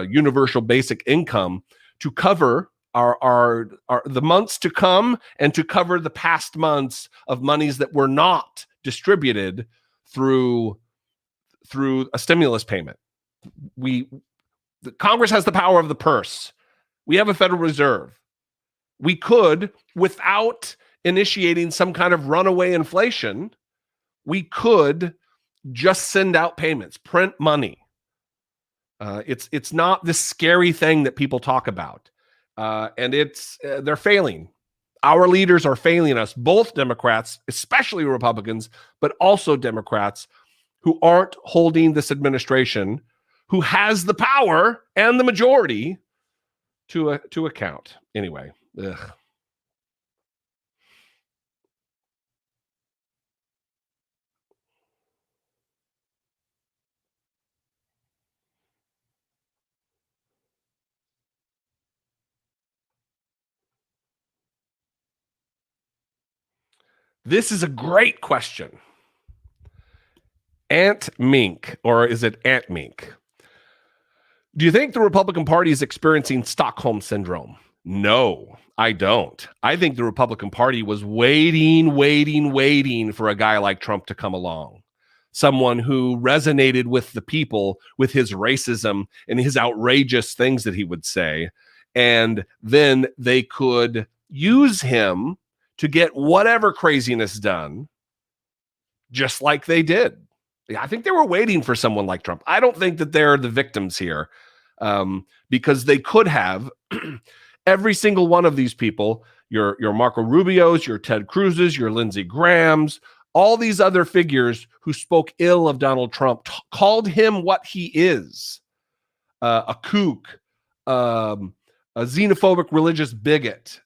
A: universal basic income, to cover our the months to come, and to cover the past months of monies that were not distributed through a stimulus payment. Congress has the power of the purse. We have a Federal Reserve. We could, without initiating some kind of runaway inflation, we could just send out payments, print money. It's not this scary thing that people talk about, and they're failing. Our leaders are failing us, both Democrats, especially Republicans, but also Democrats, who aren't holding this administration, who has the power and the majority, to account. Anyway. Ugh. This is a great question. Ant Mink, or is it Ant Mink? Do you think the Republican Party is experiencing Stockholm Syndrome? No, I don't. I think the Republican Party was waiting for a guy like Trump to come along. Someone who resonated with the people, with his racism and his outrageous things that he would say. And then they could use him to get whatever craziness done, just like they did. I think they were waiting for someone like Trump. I don't think that they're the victims here, because they could have every single one of these people, your Marco Rubios, your Ted Cruz's, your Lindsey Graham's, all these other figures who spoke ill of Donald Trump, called him what he is, a kook, a xenophobic religious bigot.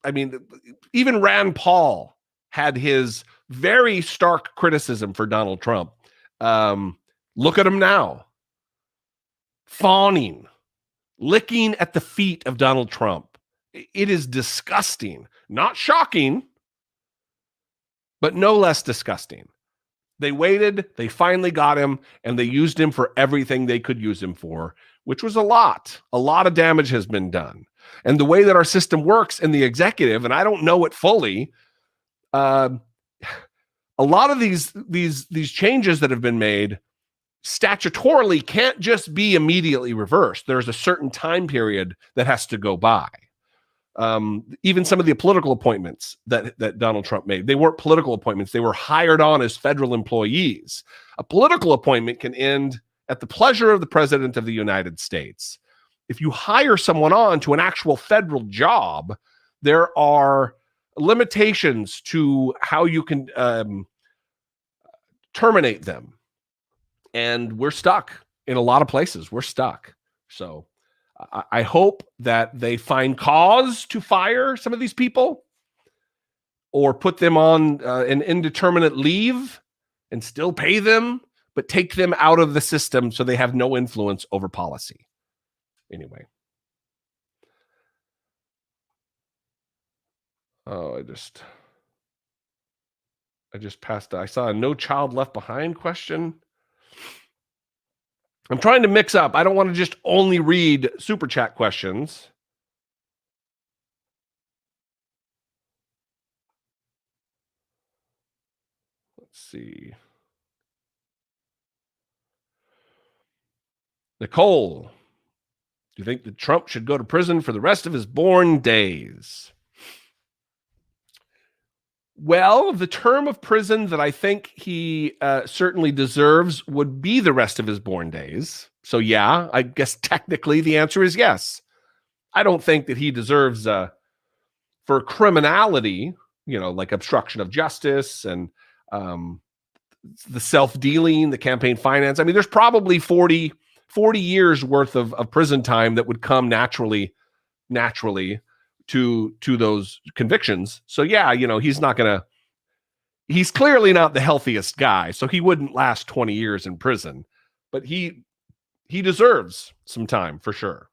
A: I mean, even Rand Paul had his very stark criticism for Donald Trump. Look at him now. Fawning, licking at the feet of Donald Trump. It is disgusting. Not shocking, but no less disgusting. They waited, they finally got him, and they used him for everything they could use him for, which was a lot. A lot of damage has been done. And the way that our system works in the executive, and I don't know it fully, a lot of these changes that have been made statutorily can't just be immediately reversed. There's a certain time period that has to go by. Even some of the political appointments that Donald Trump made, they weren't political appointments. They were hired on as federal employees. A political appointment can end at the pleasure of the President of the United States. If you hire someone on to an actual federal job, there are limitations to how you can terminate them. And we're stuck in a lot of places. We're stuck. So I hope that they find cause to fire some of these people. or put them on an indeterminate leave and still pay them, but take them out of the system so they have no influence over policy. Anyway. Oh, I just passed. I saw a No Child Left Behind question. I'm trying to mix up. I don't want to just only read super chat questions. Let's see. Nicole, do you think that Trump should go to prison for the rest of his born days? Well, the term of prison that I think he certainly deserves would be the rest of his born days. So, yeah, I guess technically the answer is yes. I don't think that he deserves, for criminality, like obstruction of justice and the self-dealing, the campaign finance. I mean, there's probably 40 years worth of prison time that would come naturally to those convictions. So yeah, he's clearly not the healthiest guy, so he wouldn't last 20 years in prison, but he deserves some time for sure.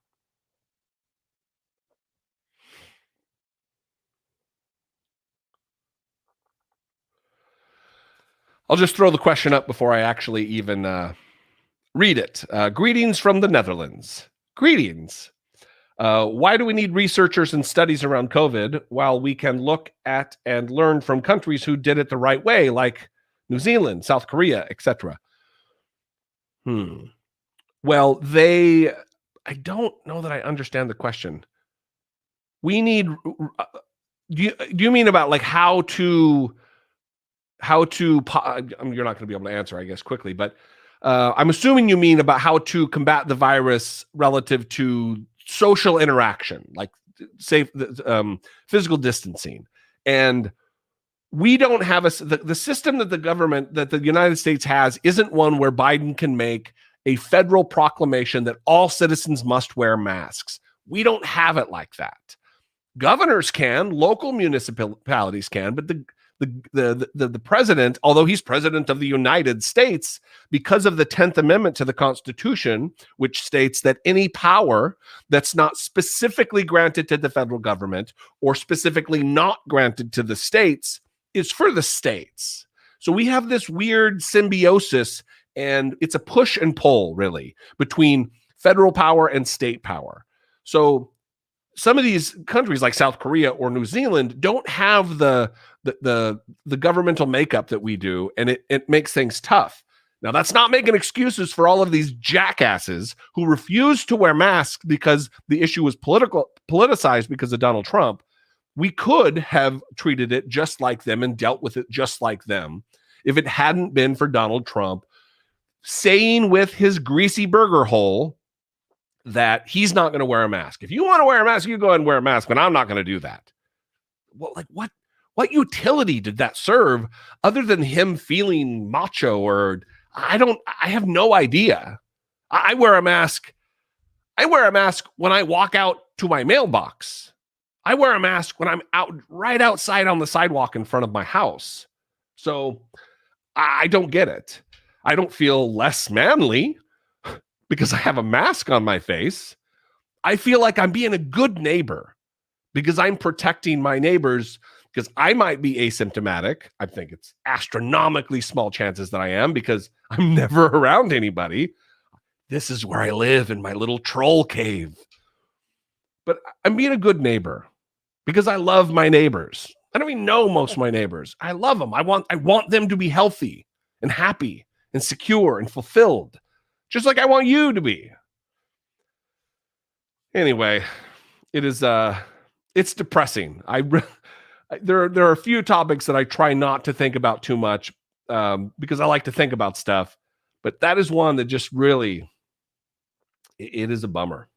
A: I'll just throw the question up before I actually even read it. Greetings from the Netherlands. Greetings. Why do we need researchers and studies around COVID while we can look at and learn from countries who did it the right way, like New Zealand, South Korea, etc.? Well, I don't know that I understand the question. We need, do you mean about like how to, you're not going to be able to answer, I guess, quickly, but I'm assuming you mean about how to combat the virus relative to social interaction, like safe physical distancing. And we don't have the system that the United States has isn't one where Biden can make a federal proclamation that all citizens must wear masks. We don't have it like that. Governors can, local municipalities can, but the president, although he's president of the United States, because of the 10th Amendment to the Constitution, which states that any power that's not specifically granted to the federal government or specifically not granted to the states is for the states. So we have this weird symbiosis, and it's a push and pull, really, between federal power and state power. So some of these countries like South Korea or New Zealand don't have the governmental makeup that we do, and it makes things tough. Now, that's not making excuses for all of these jackasses who refuse to wear masks because the issue was politicized because of Donald Trump. We could have treated it just like them and dealt with it just like them if it hadn't been for Donald Trump saying with his greasy burger hole that he's not going to wear a mask. If you want to wear a mask, you go ahead and wear a mask, but I'm not going to do that. Well, like what utility did that serve other than him feeling macho? Or I have no idea. I wear a mask. I wear a mask when I walk out to my mailbox. I wear a mask when I'm right outside on the sidewalk in front of my house. So I don't get it. I don't feel less manly because I have a mask on my face. I feel like I'm being a good neighbor because I'm protecting my neighbors, because I might be asymptomatic. I think it's astronomically small chances that I am because I'm never around anybody. This is where I live, in my little troll cave. But I'm being a good neighbor because I love my neighbors. I don't even know most of my neighbors. I love them. I want them to be healthy and happy and secure and fulfilled, just like I want you to be. Anyway, it's depressing. There are a few topics that I try not to think about too much because I like to think about stuff, but that is one that just really, it is a bummer.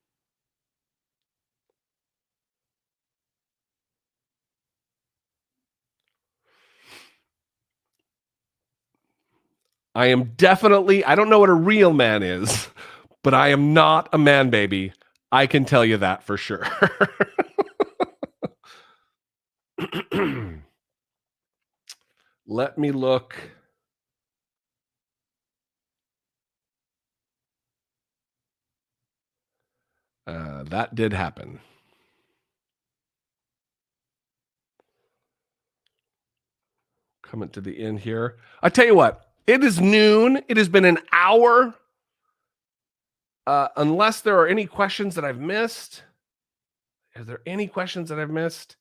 A: I am definitely, I don't know what a real man is, but I am not a man baby. I can tell you that for sure. Let me look. That did happen. Coming to the end here. I tell you what, it is noon. It has been an hour. Unless there are any questions that I've missed. Are there any questions that I've missed?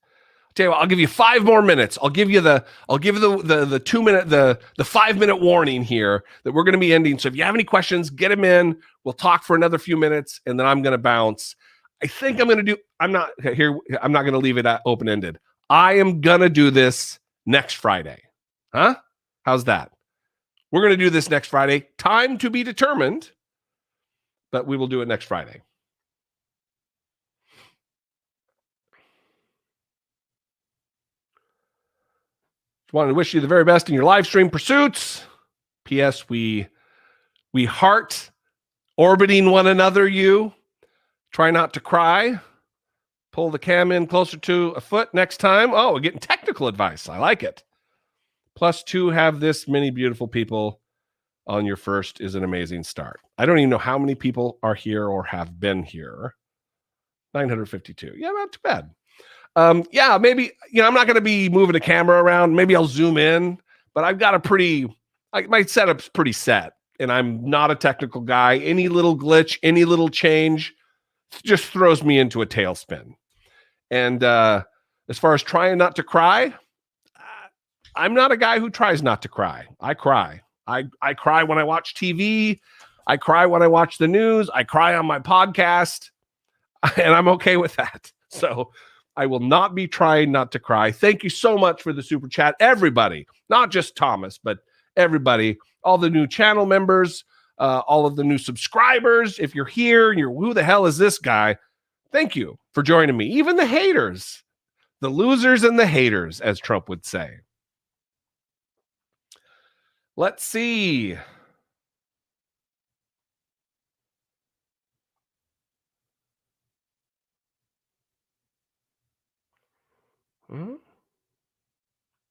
A: Tell you what, I'll give you 5 more minutes. I'll give you the 2 minute, the 5 minute warning here that we're going to be ending. So if you have any questions, get them in. We'll talk for another few minutes and then I'm going to bounce. I think I'm going to do, I'm not going to leave it open ended. I am going to do this next Friday. Huh? How's that? We're going to do this next Friday. Time to be determined, but we will do it next Friday. Wanted to wish you the very best in your live stream pursuits. P.S. We heart orbiting one another. You try not to cry. Pull the cam in closer to a foot next time. Oh, we're getting technical advice. I like it. Plus, to have this many beautiful people on your first is an amazing start. I don't even know how many people are here or have been here. 952. Yeah, not too bad. Yeah, maybe, I'm not going to be moving a camera around. Maybe I'll zoom in, but I've got my setup's pretty set and I'm not a technical guy. Any little glitch, any little change just throws me into a tailspin. And as far as trying not to cry, I'm not a guy who tries not to cry. I cry. I cry when I watch TV. I cry when I watch the news. I cry on my podcast, and I'm okay with that. So I will not be trying not to cry. Thank you so much for the super chat. Everybody, not just Thomas, but everybody, all the new channel members, all of the new subscribers. If you're here and who the hell is this guy? Thank you for joining me. Even the haters, the losers and the haters, as Trump would say. Let's see.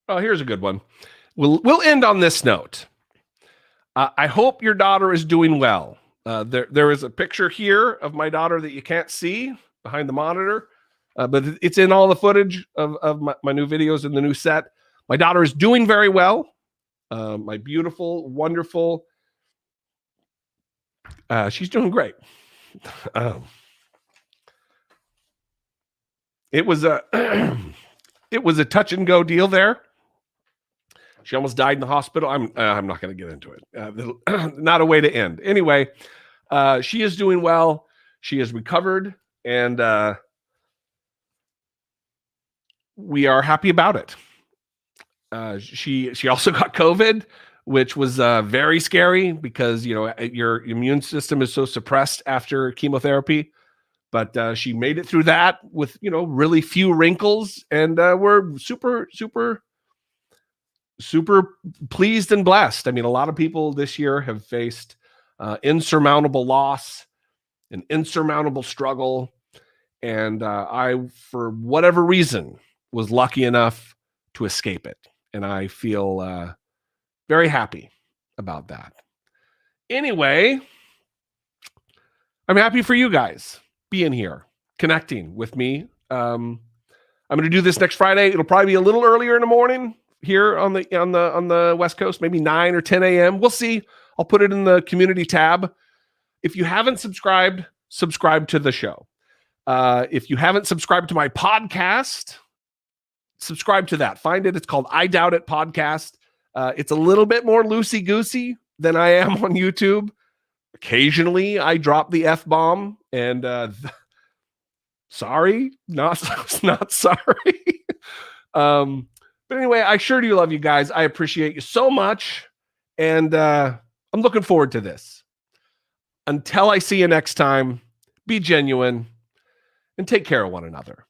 A: Oh, here's a good one. We'll end on this note. I hope your daughter is doing well. There is a picture here of my daughter that you can't see behind the monitor, but it's in all the footage of my new videos in the new set. My daughter is doing very well. My beautiful, wonderful, she's doing great. It was a touch and go deal there. She almost died in the hospital. I'm not going to get into it. Not a way to end. Anyway, she is doing well. She is recovered, and we are happy about it. She also got COVID, which was very scary because your immune system is so suppressed after chemotherapy. But she made it through that with really few wrinkles, and we're super pleased and blessed. I mean, a lot of people this year have faced insurmountable loss and insurmountable struggle, and I, for whatever reason, was lucky enough to escape it, and I feel very happy about that. Anyway, I'm happy for you guys being here, connecting with me. I'm going to do this next Friday. It'll probably be a little earlier in the morning here on the West Coast, maybe 9 or 10 a.m. We'll see. I'll put it in the community tab. If you haven't subscribed, subscribe to the show. If you haven't subscribed to my podcast, subscribe to that. Find it. It's called I Doubt It Podcast. It's a little bit more loosey-goosey than I am on YouTube. Occasionally, I drop the F-bomb, and sorry, not sorry. But anyway, I sure do love you guys. I appreciate you so much, and I'm looking forward to this. Until I see you next time, be genuine and take care of one another.